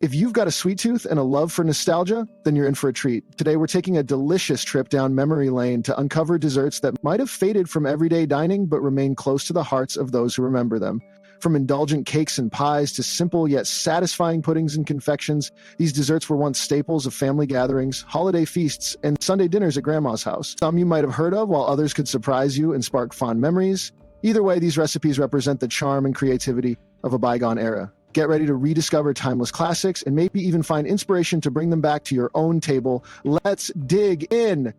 If you've got a sweet tooth and a love for nostalgia, then you're in for a treat. Today, we're taking a delicious trip down memory lane to uncover desserts that might have faded from everyday dining but remain close to the hearts of those who remember them. From indulgent cakes and pies to simple yet satisfying puddings and confections, these desserts were once staples of family gatherings, holiday feasts, and Sunday dinners at Grandma's house. Some you might have heard of, while others could surprise you and spark fond memories. Either way, these recipes represent the charm and creativity of a bygone era. Get ready to rediscover timeless classics and maybe even find inspiration to bring them back to your own table. Let's dig in!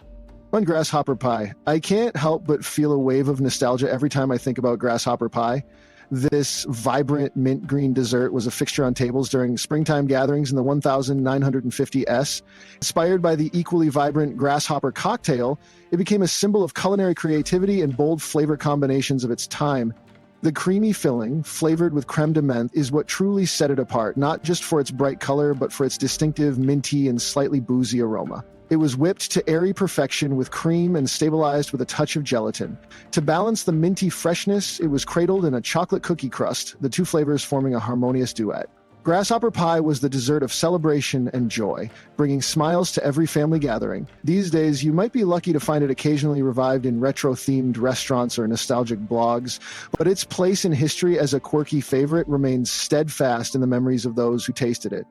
On Grasshopper Pie. I can't help but feel a wave of nostalgia every time I think about Grasshopper Pie. This vibrant mint green dessert was a fixture on tables during springtime gatherings in the 1950s. Inspired by the equally vibrant grasshopper cocktail, it became a symbol of culinary creativity and bold flavor combinations of its time. The creamy filling, flavored with creme de menthe, is what truly set it apart, not just for its bright color, but for its distinctive minty and slightly boozy aroma. It was whipped to airy perfection with cream and stabilized with a touch of gelatin. To balance the minty freshness, it was cradled in a chocolate cookie crust, the two flavors forming a harmonious duet. Grasshopper Pie was the dessert of celebration and joy, bringing smiles to every family gathering. These days, you might be lucky to find it occasionally revived in retro-themed restaurants or nostalgic blogs, but its place in history as a quirky favorite remains steadfast in the memories of those who tasted it.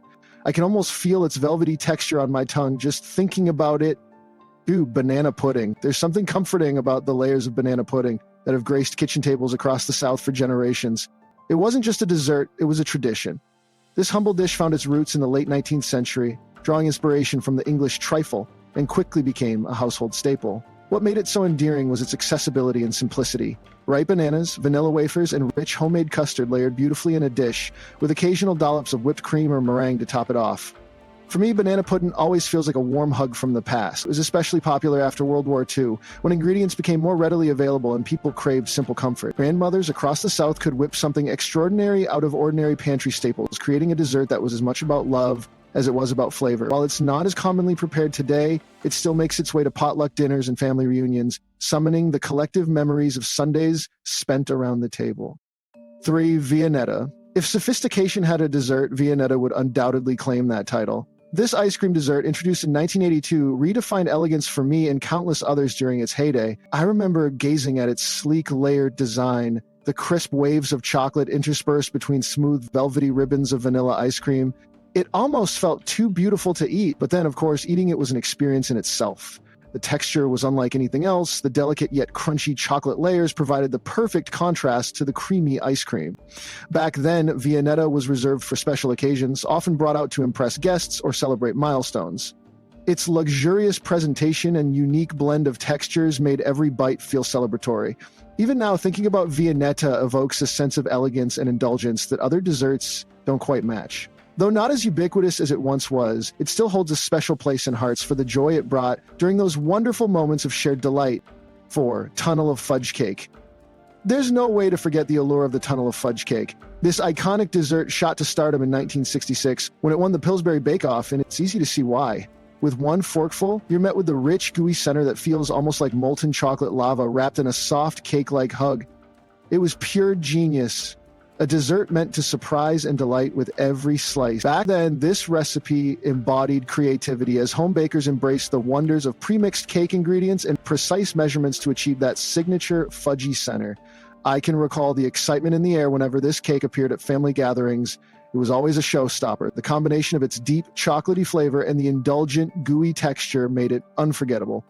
I can almost feel its velvety texture on my tongue just thinking about it. Ooh, banana pudding. There's something comforting about the layers of banana pudding that have graced kitchen tables across the South for generations. It wasn't just a dessert, it was a tradition. This humble dish found its roots in the late 19th century, drawing inspiration from the English trifle, and quickly became a household staple. What made it so endearing was its accessibility and simplicity. Ripe bananas, vanilla wafers, and rich homemade custard layered beautifully in a dish, with occasional dollops of whipped cream or meringue to top it off. For me, banana pudding always feels like a warm hug from the past. It was especially popular after World War II, when ingredients became more readily available and people craved simple comfort. Grandmothers across the South could whip something extraordinary out of ordinary pantry staples, creating a dessert that was as much about love as it was about flavor. While it's not as commonly prepared today, it still makes its way to potluck dinners and family reunions, summoning the collective memories of Sundays spent around the table. 3. Viennetta. If sophistication had a dessert, Viennetta would undoubtedly claim that title. This ice cream dessert, introduced in 1982, redefined elegance for me and countless others during its heyday. I remember gazing at its sleek, layered design, the crisp waves of chocolate interspersed between smooth, velvety ribbons of vanilla ice cream. It almost felt too beautiful to eat, but then, of course, eating it was an experience in itself. The texture was unlike anything else. The delicate yet crunchy chocolate layers provided the perfect contrast to the creamy ice cream. Back then, Viennetta was reserved for special occasions, often brought out to impress guests or celebrate milestones. Its luxurious presentation and unique blend of textures made every bite feel celebratory. Even now, thinking about Viennetta evokes a sense of elegance and indulgence that other desserts don't quite match. Though not as ubiquitous as it once was, it still holds a special place in hearts for the joy it brought during those wonderful moments of shared delight. 4. Tunnel of fudge cake. There's no way to forget the allure of the tunnel of fudge cake. This iconic dessert shot to stardom in 1966 when it won the Pillsbury Bake Off, and it's easy to see why. With one forkful, you're met with the rich, gooey center that feels almost like molten chocolate lava wrapped in a soft cake-like hug. It was pure genius. A dessert meant to surprise and delight with every slice. Back then, this recipe embodied creativity as home bakers embraced the wonders of pre-mixed cake ingredients and precise measurements to achieve that signature fudgy center. I can recall the excitement in the air whenever this cake appeared at family gatherings. It was always a showstopper. The combination of its deep, chocolatey flavor and the indulgent, gooey texture made it unforgettable.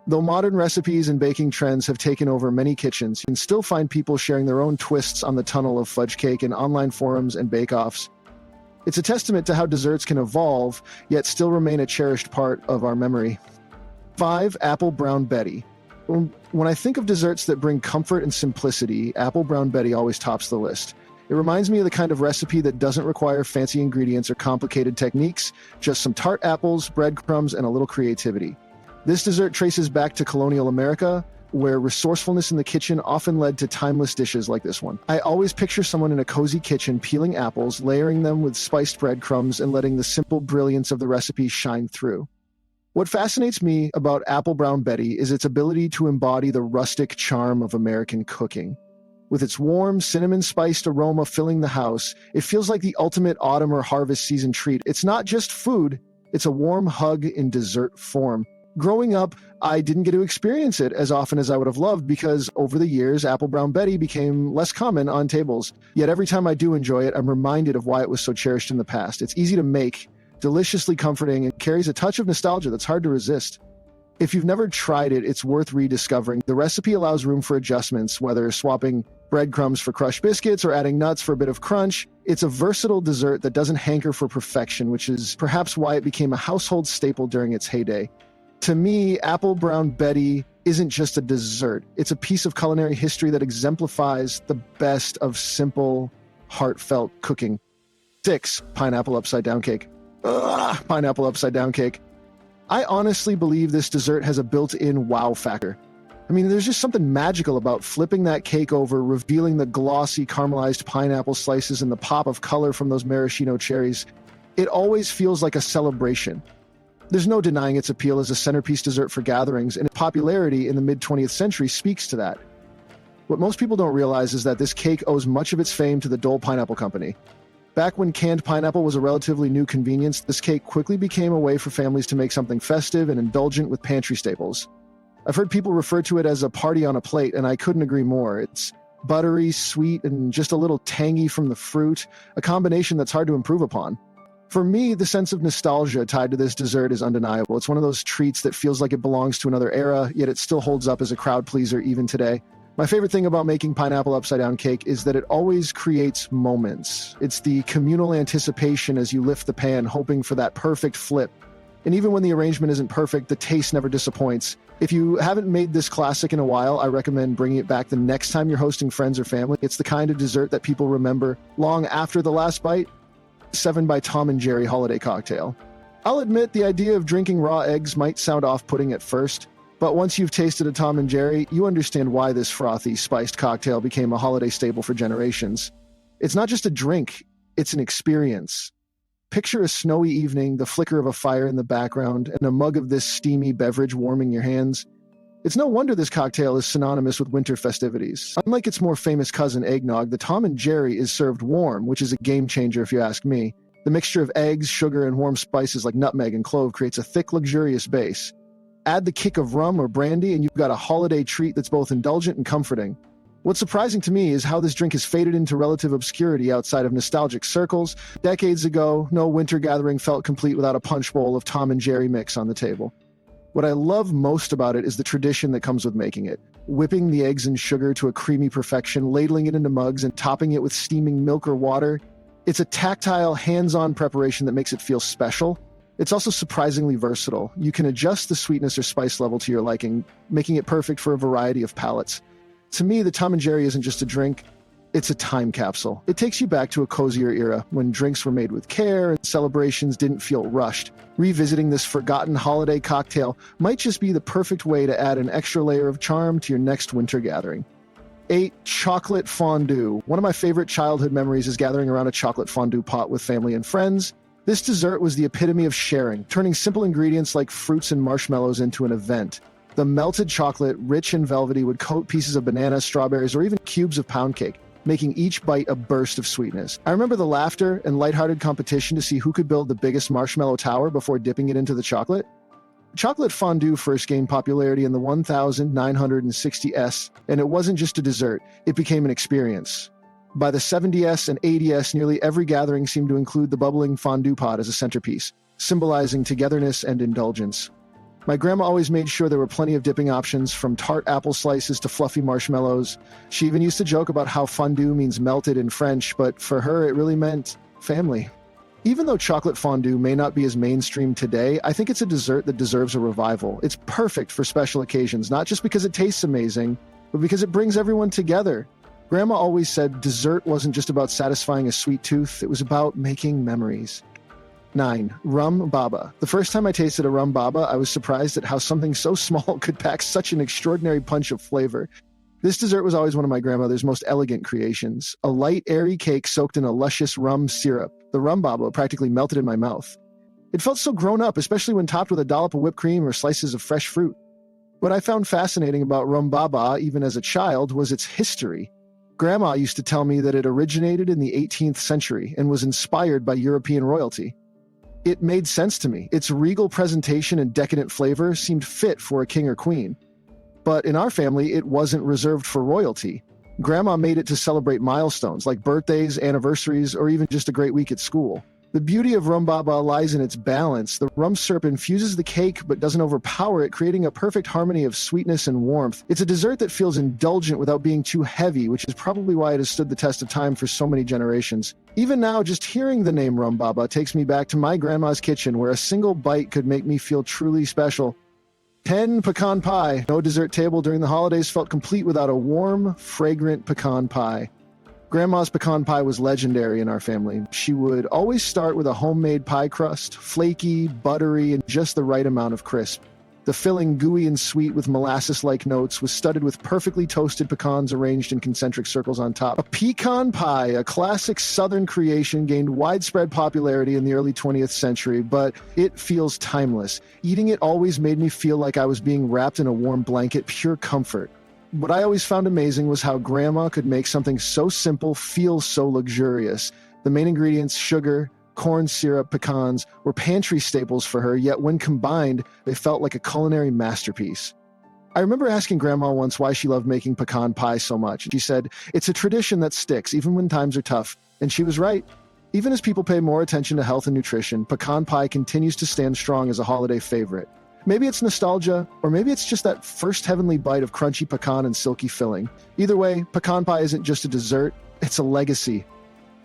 Though modern recipes and baking trends have taken over many kitchens, you can still find people sharing their own twists on the tunnel of fudge cake in online forums and bake-offs. It's a testament to how desserts can evolve, yet still remain a cherished part of our memory. 5. Apple Brown Betty. When I think of desserts that bring comfort and simplicity, Apple Brown Betty always tops the list. It reminds me of the kind of recipe that doesn't require fancy ingredients or complicated techniques, just some tart apples, breadcrumbs, and a little creativity. This dessert traces back to colonial America, where resourcefulness in the kitchen often led to timeless dishes like this one. I always picture someone in a cozy kitchen peeling apples, layering them with spiced breadcrumbs, and letting the simple brilliance of the recipe shine through. What fascinates me about Apple Brown Betty is its ability to embody the rustic charm of American cooking. With its warm, cinnamon-spiced aroma filling the house, it feels like the ultimate autumn or harvest season treat. It's not just food, it's a warm hug in dessert form. Growing up, I didn't get to experience it as often as I would have loved because over the years, Apple Brown Betty became less common on tables. Yet every time I do enjoy it, I'm reminded of why it was so cherished in the past. It's easy to make, deliciously comforting, and carries a touch of nostalgia that's hard to resist. If you've never tried it, it's worth rediscovering. The recipe allows room for adjustments, whether swapping breadcrumbs for crushed biscuits or adding nuts for a bit of crunch. It's a versatile dessert that doesn't hanker for perfection, which is perhaps why it became a household staple during its heyday. To me, Apple Brown Betty isn't just a dessert. It's a piece of culinary history that exemplifies the best of simple, heartfelt cooking. 6. Pineapple upside down cake. Pineapple upside down cake. I honestly believe this dessert has a built-in wow factor. I mean, there's just something magical about flipping that cake over, revealing the glossy caramelized pineapple slices and the pop of color from those maraschino cherries. It always feels like a celebration. There's no denying its appeal as a centerpiece dessert for gatherings, and its popularity in the mid-20th century speaks to that. What most people don't realize is that this cake owes much of its fame to the Dole Pineapple Company. Back when canned pineapple was a relatively new convenience, this cake quickly became a way for families to make something festive and indulgent with pantry staples. I've heard people refer to it as a party on a plate, and I couldn't agree more. It's buttery, sweet, and just a little tangy from the fruit, a combination that's hard to improve upon. For me, the sense of nostalgia tied to this dessert is undeniable. It's one of those treats that feels like it belongs to another era, yet it still holds up as a crowd pleaser even today. My favorite thing about making pineapple upside-down cake is that it always creates moments. It's the communal anticipation as you lift the pan, hoping for that perfect flip. And even when the arrangement isn't perfect, the taste never disappoints. If you haven't made this classic in a while, I recommend bringing it back the next time you're hosting friends or family. It's the kind of dessert that people remember long after the last bite. 7 by Tom and Jerry holiday cocktail. I'll admit the idea of drinking raw eggs might sound off-putting at first, but once you've tasted a Tom and Jerry, you understand why this frothy, spiced cocktail became a holiday staple for generations. It's not just a drink, it's an experience. Picture a snowy evening, the flicker of a fire in the background, and a mug of this steamy beverage warming your hands. It's no wonder this cocktail is synonymous with winter festivities. Unlike its more famous cousin eggnog, the Tom and Jerry is served warm, which is a game changer if you ask me. The mixture of eggs, sugar, and warm spices like nutmeg and clove creates a thick, luxurious base. Add the kick of rum or brandy, and you've got a holiday treat that's both indulgent and comforting. What's surprising to me is how this drink has faded into relative obscurity outside of nostalgic circles. Decades ago, no winter gathering felt complete without a punch bowl of Tom and Jerry mix on the table. What I love most about it is the tradition that comes with making it. Whipping the eggs and sugar to a creamy perfection, ladling it into mugs, and topping it with steaming milk or water. It's a tactile, hands-on preparation that makes it feel special. It's also surprisingly versatile. You can adjust the sweetness or spice level to your liking, making it perfect for a variety of palates. To me, the Tom and Jerry isn't just a drink, it's a time capsule. It takes you back to a cozier era when drinks were made with care and celebrations didn't feel rushed. Revisiting this forgotten holiday cocktail might just be the perfect way to add an extra layer of charm to your next winter gathering. 8. Chocolate fondue. One of my favorite childhood memories is gathering around a chocolate fondue pot with family and friends. This dessert was the epitome of sharing, turning simple ingredients like fruits and marshmallows into an event. The melted chocolate, rich and velvety, would coat pieces of banana, strawberries, or even cubes of pound cake, making each bite a burst of sweetness. I remember the laughter and lighthearted competition to see who could build the biggest marshmallow tower before dipping it into the chocolate. Chocolate fondue first gained popularity in the 1960s, and it wasn't just a dessert, it became an experience. By the 70s and 80s, nearly every gathering seemed to include the bubbling fondue pot as a centerpiece, symbolizing togetherness and indulgence. My grandma always made sure there were plenty of dipping options, from tart apple slices to fluffy marshmallows. She even used to joke about how fondue means melted in French, but for her it really meant family. Even though chocolate fondue may not be as mainstream today, I think it's a dessert that deserves a revival. It's perfect for special occasions, not just because it tastes amazing, but because it brings everyone together. Grandma always said dessert wasn't just about satisfying a sweet tooth, it was about making memories. 9. Rum baba. The first time I tasted a rum baba, I was surprised at how something so small could pack such an extraordinary punch of flavor. This dessert was always one of my grandmother's most elegant creations. A light, airy cake soaked in a luscious rum syrup. The rum baba practically melted in my mouth. It felt so grown up, especially when topped with a dollop of whipped cream or slices of fresh fruit. What I found fascinating about rum baba, even as a child, was its history. Grandma used to tell me that it originated in the 18th century and was inspired by European royalty. It made sense to me. Its regal presentation and decadent flavor seemed fit for a king or queen. But in our family, it wasn't reserved for royalty. Grandma made it to celebrate milestones like birthdays, anniversaries, or even just a great week at school. The beauty of rum baba lies in its balance. The rum syrup infuses the cake but doesn't overpower it, creating a perfect harmony of sweetness and warmth. It's a dessert that feels indulgent without being too heavy, which is probably why it has stood the test of time for so many generations. Even now, just hearing the name rum baba takes me back to my grandma's kitchen, where a single bite could make me feel truly special. 10. Pecan pie. No dessert table during the holidays felt complete without a warm, fragrant pecan pie. Grandma's pecan pie was legendary in our family. She would always start with a homemade pie crust, flaky, buttery, and just the right amount of crisp. The filling, gooey and sweet with molasses-like notes, was studded with perfectly toasted pecans arranged in concentric circles on top. A pecan pie, a classic Southern creation, gained widespread popularity in the early 20th century, but it feels timeless. Eating it always made me feel like I was being wrapped in a warm blanket, pure comfort. What I always found amazing was how Grandma could make something so simple feel so luxurious. The main ingredients, sugar, corn syrup, pecans, were pantry staples for her, yet when combined, they felt like a culinary masterpiece. I remember asking Grandma once why she loved making pecan pie so much. She said, "It's a tradition that sticks, even when times are tough." And she was right. Even as people pay more attention to health and nutrition, pecan pie continues to stand strong as a holiday favorite. Maybe it's nostalgia, or maybe it's just that first heavenly bite of crunchy pecan and silky filling. Either way, pecan pie isn't just a dessert, it's a legacy.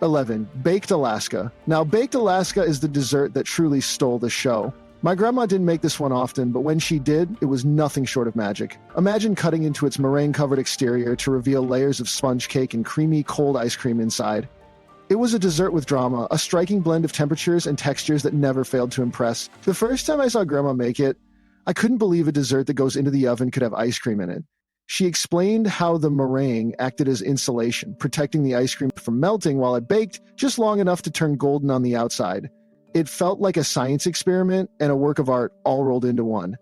11. Baked Alaska. Now, Baked Alaska is the dessert that truly stole the show. My grandma didn't make this one often, but when she did, it was nothing short of magic. Imagine cutting into its meringue-covered exterior to reveal layers of sponge cake and creamy, cold ice cream inside. It was a dessert with drama, a striking blend of temperatures and textures that never failed to impress. The first time I saw Grandma make it, I couldn't believe a dessert that goes into the oven could have ice cream in it. She explained how the meringue acted as insulation, protecting the ice cream from melting while it baked just long enough to turn golden on the outside. It felt like a science experiment and a work of art all rolled into one.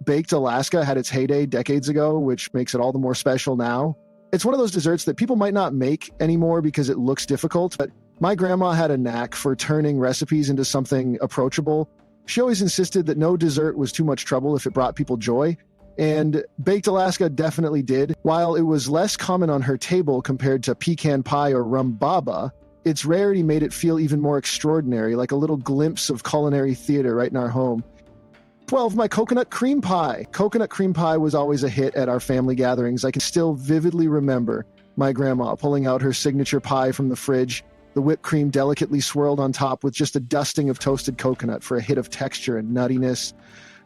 Baked Alaska had its heyday decades ago, which makes it all the more special now. It's one of those desserts that people might not make anymore because it looks difficult, but my grandma had a knack for turning recipes into something approachable. She always insisted that no dessert was too much trouble if it brought people joy, and Baked Alaska definitely did. While it was less common on her table compared to pecan pie or rum baba, its rarity made it feel even more extraordinary, like a little glimpse of culinary theater right in our home. 12. My coconut cream pie. Coconut cream pie was always a hit at our family gatherings. I can still vividly remember my grandma pulling out her signature pie from the fridge, the whipped cream delicately swirled on top with just a dusting of toasted coconut for a hit of texture and nuttiness.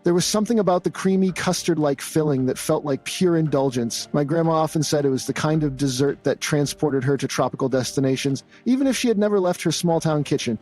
There was something about the creamy custard-like filling that felt like pure indulgence. My grandma often said it was the kind of dessert that transported her to tropical destinations, even if she had never left her small-town kitchen.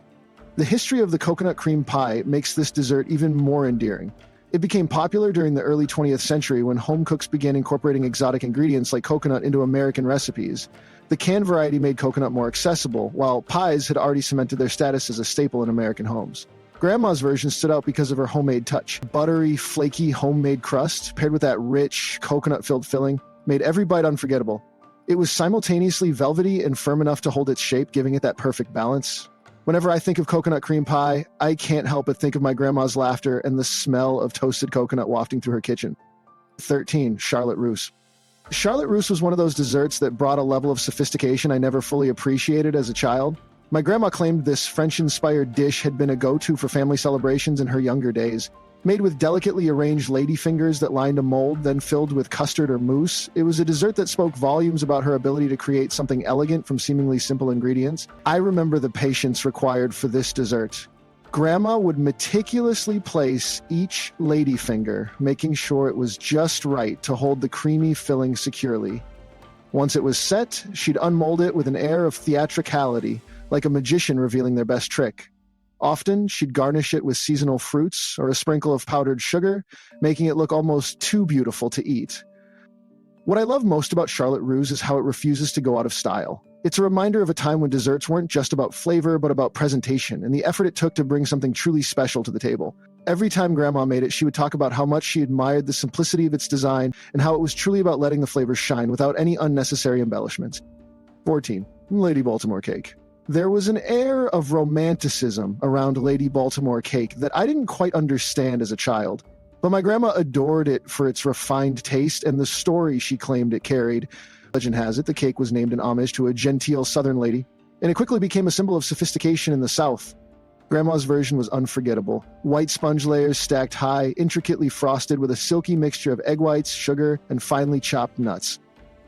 The history of the coconut cream pie makes this dessert even more endearing. It became popular during the early 20th century when home cooks began incorporating exotic ingredients like coconut into American recipes. The canned variety made coconut more accessible, while pies had already cemented their status as a staple in American homes. Grandma's version stood out because of her homemade touch. Buttery, flaky homemade crust, paired with that rich, coconut-filled filling, made every bite unforgettable. It was simultaneously velvety and firm enough to hold its shape, giving it that perfect balance. Whenever I think of coconut cream pie, I can't help but think of my grandma's laughter and the smell of toasted coconut wafting through her kitchen. 13. Charlotte Russe. Charlotte Russe was one of those desserts that brought a level of sophistication I never fully appreciated as a child. My grandma claimed this French-inspired dish had been a go-to for family celebrations in her younger days. Made with delicately arranged ladyfingers that lined a mold, then filled with custard or mousse, it was a dessert that spoke volumes about her ability to create something elegant from seemingly simple ingredients. I remember the patience required for this dessert. Grandma would meticulously place each ladyfinger, making sure it was just right to hold the creamy filling securely. Once it was set, she'd unmold it with an air of theatricality, like a magician revealing their best trick. Often, she'd garnish it with seasonal fruits or a sprinkle of powdered sugar, making it look almost too beautiful to eat. What I love most about Charlotte Russe is how it refuses to go out of style. It's a reminder of a time when desserts weren't just about flavor, but about presentation and the effort it took to bring something truly special to the table. Every time Grandma made it, she would talk about how much she admired the simplicity of its design and how it was truly about letting the flavors shine without any unnecessary embellishments. 14. Lady Baltimore Cake. There was an air of romanticism around Lady Baltimore Cake that I didn't quite understand as a child. But my grandma adored it for its refined taste and the story she claimed it carried. Legend has it the cake was named in homage to a genteel Southern lady, and it quickly became a symbol of sophistication in the South. Grandma's version was unforgettable. White sponge layers stacked high, intricately frosted with a silky mixture of egg whites, sugar, and finely chopped nuts.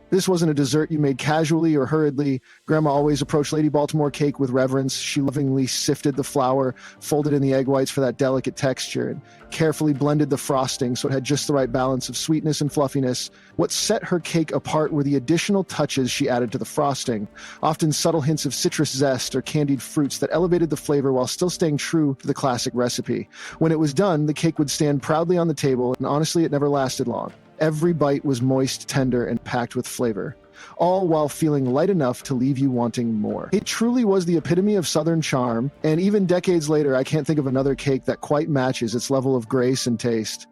This wasn't a dessert you made casually or hurriedly. Grandma always approached Lady Baltimore Cake with reverence. She lovingly sifted the flour, folded in the egg whites for that delicate texture, and carefully blended the frosting so it had just the right balance of sweetness and fluffiness. What set her cake apart were the additional touches she added to the frosting, often subtle hints of citrus zest or candied fruits that elevated the flavor while still staying true to the classic recipe. When it was done, the cake would stand proudly on the table, and honestly, it never lasted long. Every bite was moist, tender, and packed with flavor, all while feeling light enough to leave you wanting more. It truly was the epitome of Southern charm, and even decades later, I can't think of another cake that quite matches its level of grace and taste.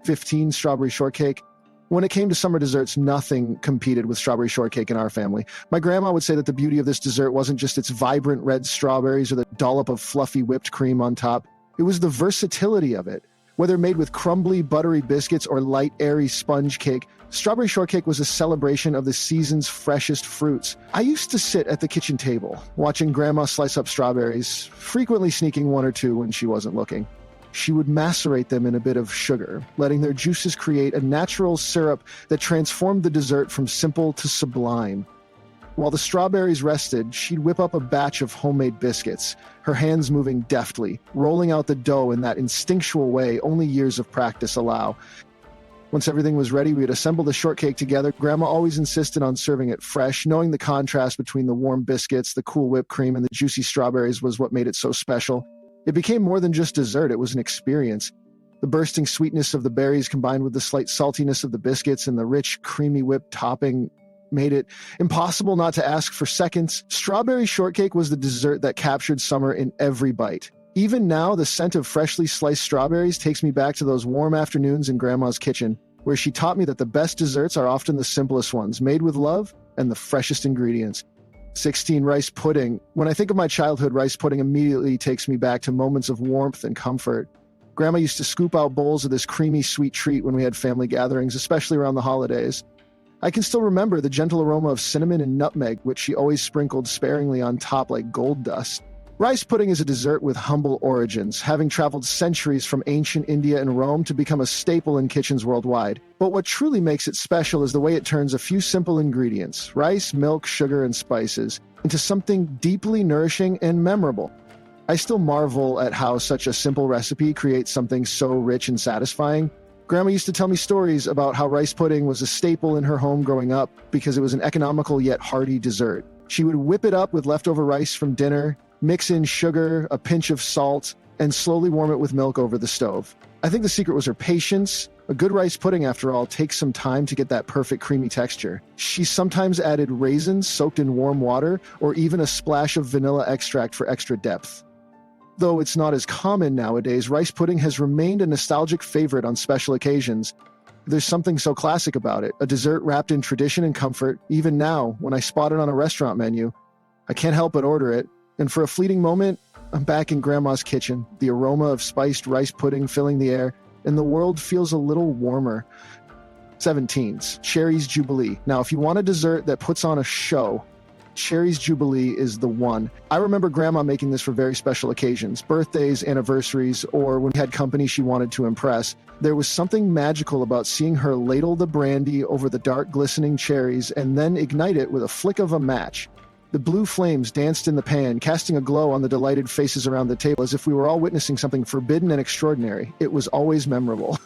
15. Strawberry Shortcake. When it came to summer desserts, nothing competed with strawberry shortcake in our family. My grandma would say that the beauty of this dessert wasn't just its vibrant red strawberries or the dollop of fluffy whipped cream on top. It was the versatility of it. Whether made with crumbly, buttery biscuits or light, airy sponge cake, strawberry shortcake was a celebration of the season's freshest fruits. I used to sit at the kitchen table, watching Grandma slice up strawberries, frequently sneaking one or two when she wasn't looking. She would macerate them in a bit of sugar, letting their juices create a natural syrup that transformed the dessert from simple to sublime. While the strawberries rested, she'd whip up a batch of homemade biscuits, her hands moving deftly, rolling out the dough in that instinctual way only years of practice allow. Once everything was ready, we'd assemble the shortcake together. Grandma always insisted on serving it fresh, knowing the contrast between the warm biscuits, the cool whipped cream, and the juicy strawberries was what made it so special. It became more than just dessert, it was an experience. The bursting sweetness of the berries combined with the slight saltiness of the biscuits and the rich, creamy whipped topping made it impossible not to ask for seconds. Strawberry shortcake was the dessert that captured summer in every bite. Even now, the scent of freshly sliced strawberries takes me back to those warm afternoons in Grandma's kitchen, where she taught me that the best desserts are often the simplest ones, made with love and the freshest ingredients. 16. Rice pudding. When I think of my childhood, rice pudding immediately takes me back to moments of warmth and comfort. Grandma used to scoop out bowls of this creamy, sweet treat when we had family gatherings, especially around the holidays. I can still remember the gentle aroma of cinnamon and nutmeg, which she always sprinkled sparingly on top like gold dust. Rice pudding is a dessert with humble origins, having traveled centuries from ancient India and Rome to become a staple in kitchens worldwide. But what truly makes it special is the way it turns a few simple ingredients, rice, milk, sugar, and spices, into something deeply nourishing and memorable. I still marvel at how such a simple recipe creates something so rich and satisfying. Grandma used to tell me stories about how rice pudding was a staple in her home growing up because it was an economical yet hearty dessert. She would whip it up with leftover rice from dinner, mix in sugar, a pinch of salt, and slowly warm it with milk over the stove. I think the secret was her patience. A good rice pudding, after all, takes some time to get that perfect creamy texture. She sometimes added raisins soaked in warm water or even a splash of vanilla extract for extra depth. Though it's not as common nowadays, rice pudding has remained a nostalgic favorite on special occasions. There's something so classic about it, a dessert wrapped in tradition and comfort. Even now, when I spot it on a restaurant menu, I can't help but order it. And for a fleeting moment, I'm back in Grandma's kitchen, the aroma of spiced rice pudding filling the air, and the world feels a little warmer. 17s, Cherry's Jubilee. Now, if you want a dessert that puts on a show, Cherry's Jubilee is the one. I remember Grandma making this for very special occasions, birthdays, anniversaries, or when we had company she wanted to impress. There was something magical about seeing her ladle the brandy over the dark, glistening cherries and then ignite it with a flick of a match. The blue flames danced in the pan, casting a glow on the delighted faces around the table as if we were all witnessing something forbidden and extraordinary. It was always memorable.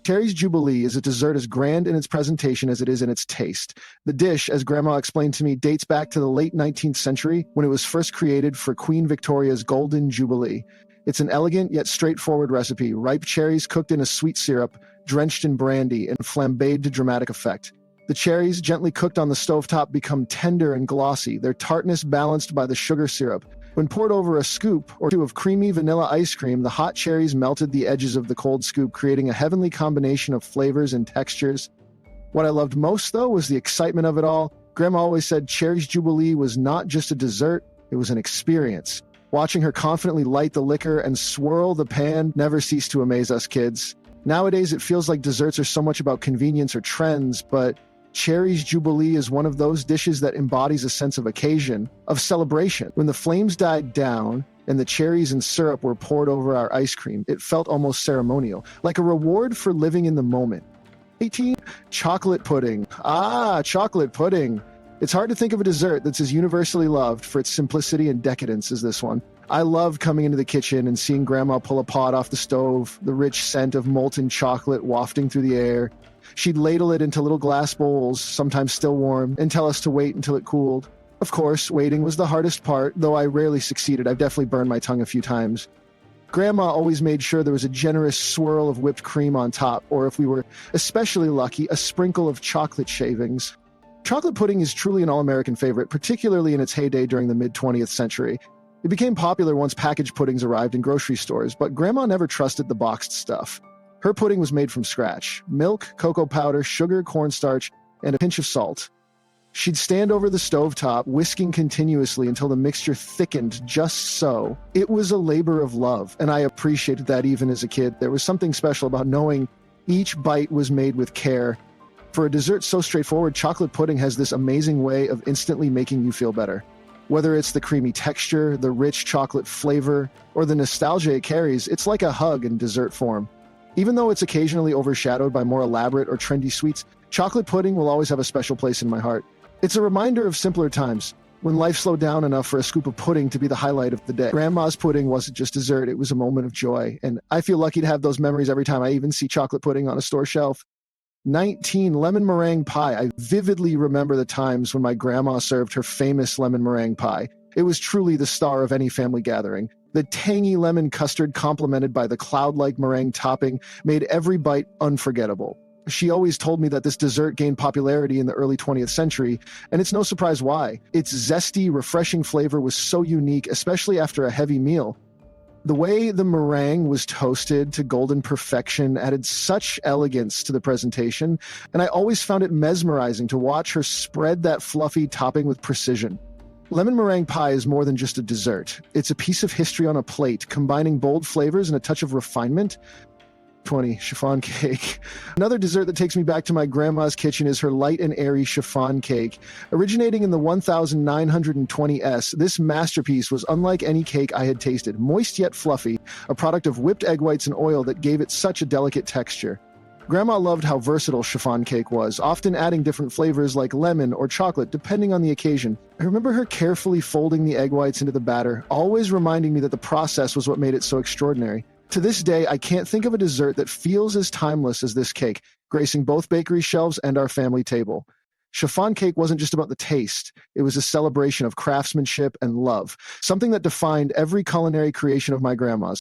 Cherry's Jubilee is a dessert as grand in its presentation as it is in its taste. The dish, as Grandma explained to me, dates back to the late 19th century when it was first created for Queen Victoria's Golden Jubilee. It's an elegant yet straightforward recipe, ripe cherries cooked in a sweet syrup, drenched in brandy, and flambéed to dramatic effect. The cherries, gently cooked on the stovetop, become tender and glossy, their tartness balanced by the sugar syrup. When poured over a scoop or two of creamy vanilla ice cream, the hot cherries melted the edges of the cold scoop, creating a heavenly combination of flavors and textures. What I loved most, though, was the excitement of it all. Grandma always said Cherry's Jubilee was not just a dessert, it was an experience. Watching her confidently light the liquor and swirl the pan never ceased to amaze us kids. Nowadays, it feels like desserts are so much about convenience or trends, but Cherry's Jubilee is one of those dishes that embodies a sense of occasion, of celebration. When the flames died down and the cherries and syrup were poured over our ice cream, it felt almost ceremonial, like a reward for living in the moment. 18. Chocolate pudding. Chocolate pudding. It's hard to think of a dessert that's as universally loved for its simplicity and decadence as this one. I loved coming into the kitchen and seeing Grandma pull a pot off the stove, the rich scent of molten chocolate wafting through the air. She'd ladle it into little glass bowls, sometimes still warm, and tell us to wait until it cooled. Of course, waiting was the hardest part, though I rarely succeeded. I've definitely burned my tongue a few times. Grandma always made sure there was a generous swirl of whipped cream on top, or if we were especially lucky, a sprinkle of chocolate shavings. Chocolate pudding is truly an all-American favorite, particularly in its heyday during the mid-20th century. It became popular once packaged puddings arrived in grocery stores, but Grandma never trusted the boxed stuff. Her pudding was made from scratch: milk, cocoa powder, sugar, cornstarch, and a pinch of salt. She'd stand over the stovetop, whisking continuously until the mixture thickened just so. It was a labor of love, and I appreciated that even as a kid. There was something special about knowing each bite was made with care. For a dessert so straightforward, chocolate pudding has this amazing way of instantly making you feel better. Whether it's the creamy texture, the rich chocolate flavor, or the nostalgia it carries, it's like a hug in dessert form. Even though it's occasionally overshadowed by more elaborate or trendy sweets, chocolate pudding will always have a special place in my heart. It's a reminder of simpler times, when life slowed down enough for a scoop of pudding to be the highlight of the day. Grandma's pudding wasn't just dessert, it was a moment of joy, and I feel lucky to have those memories every time I even see chocolate pudding on a store shelf. 19. Lemon meringue pie. I vividly remember the times when my grandma served her famous lemon meringue pie. It was truly the star of any family gathering. The tangy lemon custard complemented by the cloud-like meringue topping made every bite unforgettable. She always told me that this dessert gained popularity in the early 20th century, and it's no surprise why. Its zesty, refreshing flavor was so unique, especially after a heavy meal. The way the meringue was toasted to golden perfection added such elegance to the presentation, and I always found it mesmerizing to watch her spread that fluffy topping with precision. Lemon meringue pie is more than just a dessert. It's a piece of history on a plate, combining bold flavors and a touch of refinement. 20. Chiffon cake. Another dessert that takes me back to my grandma's kitchen is her light and airy chiffon cake. Originating in the 1920s, this masterpiece was unlike any cake I had tasted, moist yet fluffy, a product of whipped egg whites and oil that gave it such a delicate texture. Grandma loved how versatile chiffon cake was, often adding different flavors like lemon or chocolate depending on the occasion. I remember her carefully folding the egg whites into the batter, always reminding me that the process was what made it so extraordinary. To this day, I can't think of a dessert that feels as timeless as this cake, gracing both bakery shelves and our family table. Chiffon cake wasn't just about the taste, it was a celebration of craftsmanship and love, something that defined every culinary creation of my grandma's.